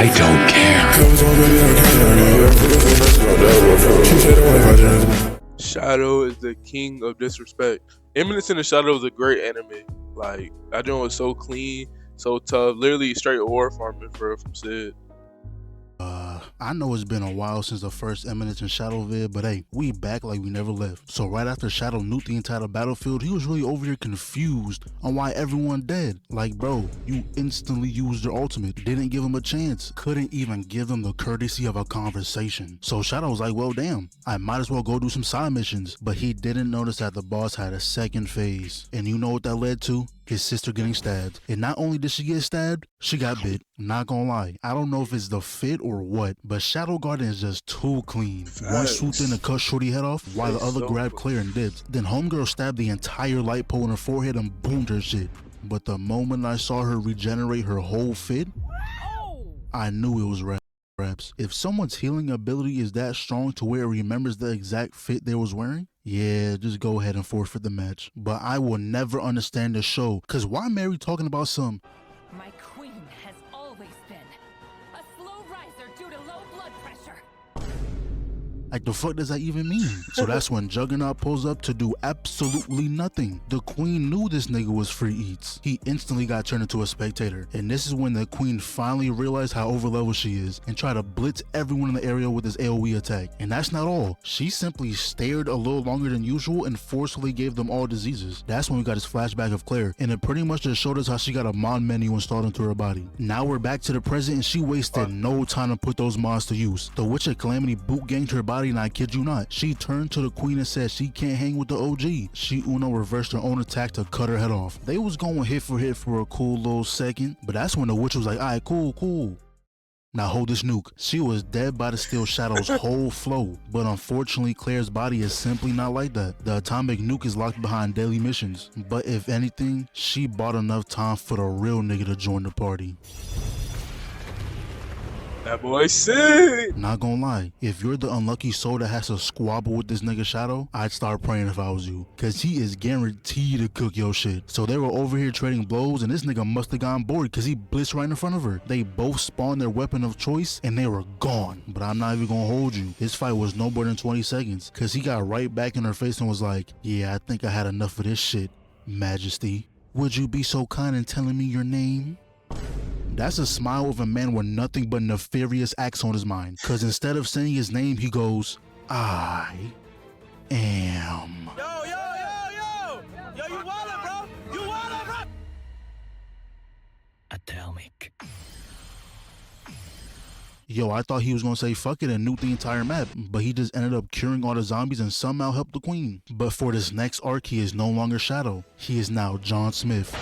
I don't care. Shadow is the king of disrespect. Eminence in the Shadow is a great anime. Like, that joint was so clean, so tough. Literally straight ore farming for from Sid. I know it's been a while since the first Eminence and Shadow vid, but hey, we back like we never left. So right after Shadow nuked the entire battlefield, he was really over here confused on why everyone dead. Like, bro, you instantly used your ultimate, didn't give him a chance, couldn't even give them the courtesy of a conversation. So Shadow was like, well damn, I might as well go do some side missions. But he didn't notice that the boss had a second phase. And you know what that led to? His sister getting stabbed. And not only did she get stabbed, she got bit. Not gonna lie, I don't know if it's the fit or what, but Shadow Garden is just too clean. One swooped in to cut Shorty head off, while the other grabbed Claire and dipped. Then Homegirl stabbed the entire light pole in her forehead and boomed her shit. But the moment I saw her regenerate her whole fit, I knew it was raps. If someone's healing ability is that strong to where it remembers the exact fit they was wearing, yeah, just go ahead and forfeit the match. But I will never understand the show, cause why Mary talking about some My queen has always been a slow riser due to low blood pressure. like the fuck does that even mean? So that's when Juggernaut pulls up to do absolutely nothing. The queen knew this nigga was free eats. He instantly got turned into a spectator. And this is when the queen finally realized how overleveled she is and tried to blitz everyone in the area with this AoE attack. And that's not all. She simply stared a little longer than usual and forcefully gave them all diseases. That's when we got this flashback of Claire. And it pretty much just showed us how she got a mod menu installed into her body. Now we're back to the present and she wasted no time to put those mods to use. The Witch of Calamity boot ganged her body, and I kid you not, she turned to the queen and said she can't hang with the OG. She Uno reversed her own attack to cut her head off. They was going hit for a cool little second, but that's when the witch was like, alright, cool. Now hold this nuke. She was dead by the Steel Shadow's whole flow, but unfortunately Claire's body is simply not like that. The atomic nuke is locked behind daily missions, but if anything, she bought enough time for the real nigga to join the party. That boy sick. Not gonna lie, if you're the unlucky soul that has to squabble with this nigga Shadow, I'd start praying if I was you, cause he is guaranteed to cook your shit. So they were over here trading blows and this nigga must have gone bored cause he blitzed right in front of her. They both spawned their weapon of choice and they were gone. But I'm not even gonna hold you. This fight was no more than 20 seconds cause he got right back in her face and was like, yeah, I think I had enough of this shit, Majesty. Would you be so kind in telling me your name? That's a smile of a man with nothing but nefarious acts on his mind. Cause instead of saying his name, he goes, I am. Yo, you wildin', bro. You wildin', bro. Atomic. Yo, I thought he was gonna say fuck it and nuke the entire map, but he just ended up curing all the zombies and somehow helped the queen. But for this next arc, he is no longer Shadow. He is now John Smith.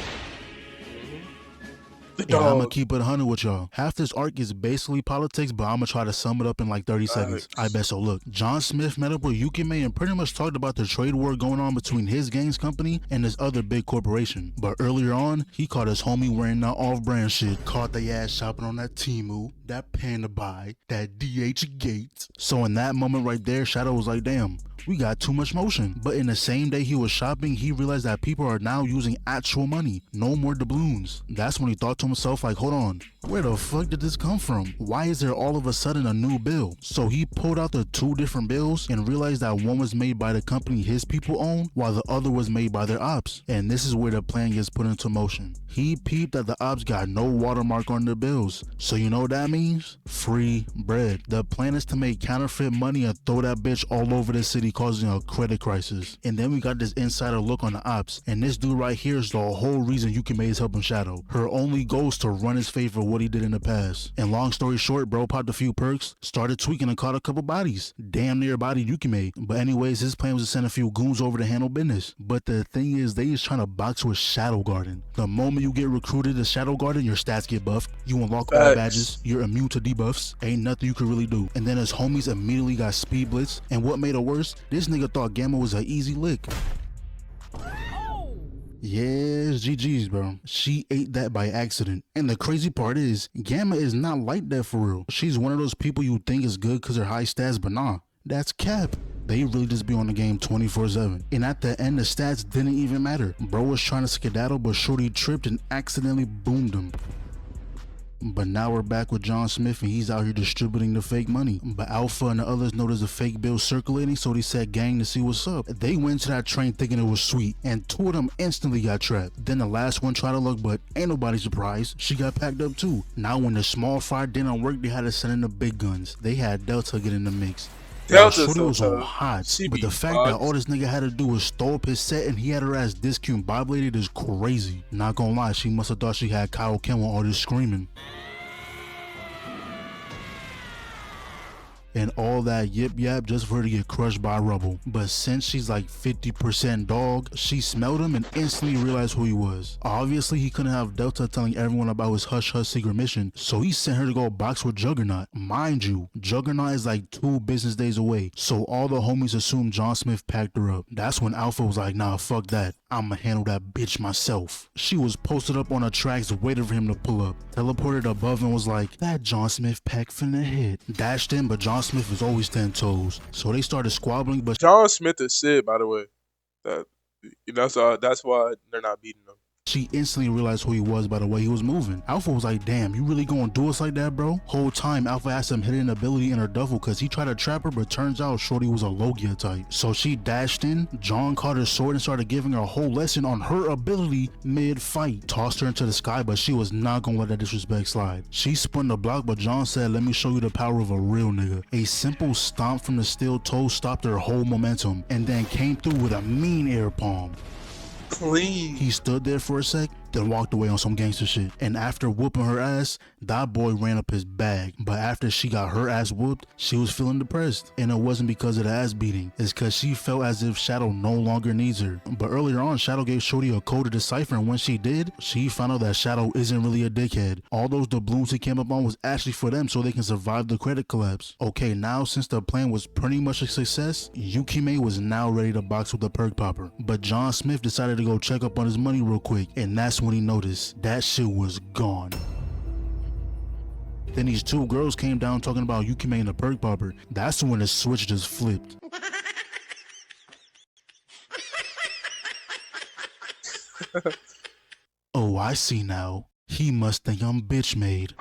And I'm gonna keep it 100 with y'all. Half this arc is basically politics, but I'm gonna try to sum it up in like 30 seconds. I bet so. Look, John Smith met up with Yukime and pretty much talked about the trade war going on between his gangs company and this other big corporation. But earlier on, he caught his homie wearing that off-brand shit, caught the ass shopping on that Temu, that Panda Buy, that DH Gates. So in that moment right there, Shadow was like, damn, we got too much motion. But in the same day he was shopping, he realized that people are now using actual money, no more doubloons. That's when he thought to himself, like, hold on, where the fuck did this come from? Why is there all of a sudden a new bill? So he pulled out the two different bills and realized that one was made by the company his people own, while the other was made by their ops. And this is where the plan gets put into motion. He peeped that the ops got no watermark on their bills. So you know what that means? Free bread. The plan is to make counterfeit money and throw that bitch all over the city, causing a credit crisis. And then we got this insider look on the ops, and this dude right here is the whole reason Yukime is helping Shadow. Her only goal is to run his favor what he did in the past. And long story short, bro popped a few perks, started tweaking and caught a couple bodies. Damn near bodied Yukime. But anyways, his plan was to send a few goons over to handle business. But the thing is, they is trying to box with Shadow Garden. The moment you get recruited to Shadow Garden, your stats get buffed, you unlock all badges, you're immune to debuffs, ain't nothing you can really do. And then his homies immediately got speed blitz, and what made it worse, this nigga thought Gamma was an easy lick. Yes, GG's, bro. She ate that by accident. And the crazy part is, Gamma is not like that for real. She's one of those people you think is good because her high stats, but nah, that's cap. They really just be on the game 24/7. And at the end, the stats didn't even matter. Bro was trying to skedaddle, but Shorty tripped and accidentally boomed him. But now we're back with John Smith and he's out here distributing the fake money. But Alpha and the others noticed a fake bill circulating, so they said gang to see what's up. They went to that train thinking it was sweet, and 2 of them instantly got trapped. Then the last one tried to look, but ain't nobody surprised. She got packed up too. Now when the small fry didn't work, they had to send in the big guns. They had Delta get in the mix. Shorty was on hot, but the fact that all this nigga had to do was stole up his set and he had her ass discombobulated is crazy. Not gonna lie, she must have thought she had Kyle Kim with all this screaming. And all that yip yap just for her to get crushed by rubble. But since she's like 50% dog, she smelled him and instantly realized who he was. Obviously he couldn't have Delta telling everyone about his hush hush secret mission, so he sent her to go box with Juggernaut. Mind you, Juggernaut is like 2 business days away, so all the homies assumed John Smith packed her up. That's when Alpha was like, nah, fuck that, I'ma handle that bitch myself. She was posted up on the tracks waiting for him to pull up, teleported above and was like, that John Smith pack finna hit. Dashed in, but John Smith was always 10 toes, so they started squabbling. But John Smith is Sid, by the way. That's why they're not beating him. She instantly realized who he was by the way he was moving. Alpha was like, damn, you really gonna do us like that, bro? Whole time Alpha had some hidden ability in her duffel because he tried to trap her, but turns out Shorty was a Logia type. So she dashed in, John caught her sword and started giving her a whole lesson on her ability mid-fight. Tossed her into the sky, but she was not gonna let that disrespect slide. She spun the block, but John said, let me show you the power of a real nigga. A simple stomp from the steel toe stopped her whole momentum and then came through with a mean air palm. Clean. He stood there for a sec, then walked away on some gangster shit. And after whooping her ass, that boy ran up his bag. But after she got her ass whooped, she was feeling depressed. And it wasn't because of the ass beating. It's because she felt as if Shadow no longer needs her. But earlier on, Shadow gave Shorty a code to decipher, and when she did, she found out that Shadow isn't really a dickhead. All those doubloons he came up on was actually for them so they can survive the credit collapse. Okay, now since the plan was pretty much a success, Yukime was now ready to box with the perk popper. But John Smith decided to go check up on his money real quick, and that's when he noticed that shit was gone. Then these 2 girls came down talking about Yukime and the perk popper. That's when the switch just flipped. Oh, I see now. He must think I'm bitch made.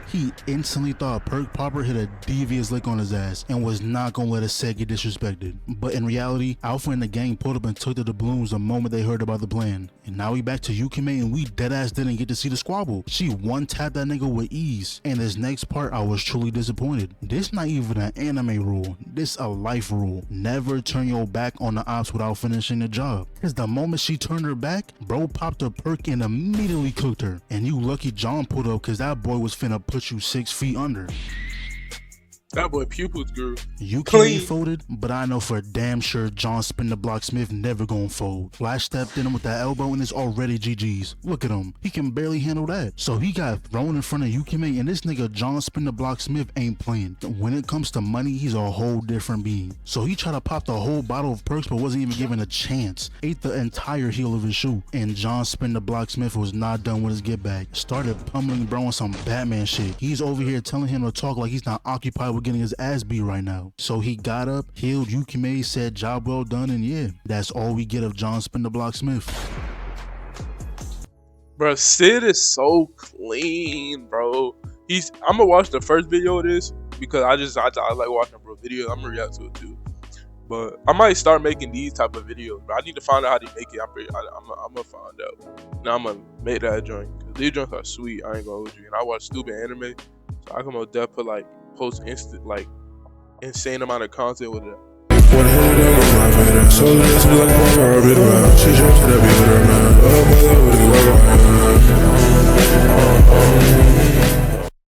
He instantly thought Perk Popper hit a devious lick on his ass and was not gonna let his set get disrespected. But in reality, Alpha and the gang pulled up and took the doubloons the moment they heard about the plan. And now we back to Yukime and we deadass didn't get to see the squabble. She one-tapped that nigga with ease. And this next part, I was truly disappointed. This not even an anime rule. This a life rule. Never turn your back on the ops without finishing the job. Cause the moment she turned her back, bro popped a perk and immediately cooked her. And you lucky John pulled up cause that boy was finna put you 6 feet under. That boy pupils grew. You can't folded, but I know for damn sure John Spin the Block Smith never gonna fold. Flash stepped in him with that elbow and it's already GG's. Look at him. He can barely handle that. So he got thrown in front of Yukime and this nigga John Spin the Block Smith ain't playing. When it comes to money, he's a whole different being. So he tried to pop the whole bottle of perks but wasn't even given a chance. Ate the entire heel of his shoe. And John Spin the Block Smith was not done with his get back. Started pummeling bro on some Batman shit. He's over here telling him to talk like he's not occupied with getting his ass beat right now. So he got up, healed Yukime, said job well done, and yeah, that's all we get of John Spin the Block Smith. Bro, Sid is so clean, bro. I'm gonna watch the first video of this because I like watching bro videos. I'm gonna react to it too. But I might start making these type of videos. But I need to find out how they make it. I'm gonna find out. Now I'm gonna make that joint. Cause these joints are sweet. I ain't gonna hold you. And I watch stupid anime, so I can most definitely put like post instant like insane amount of content with it. One hand on my so let's be like I'm a bit around. She jumped to that beat with her man.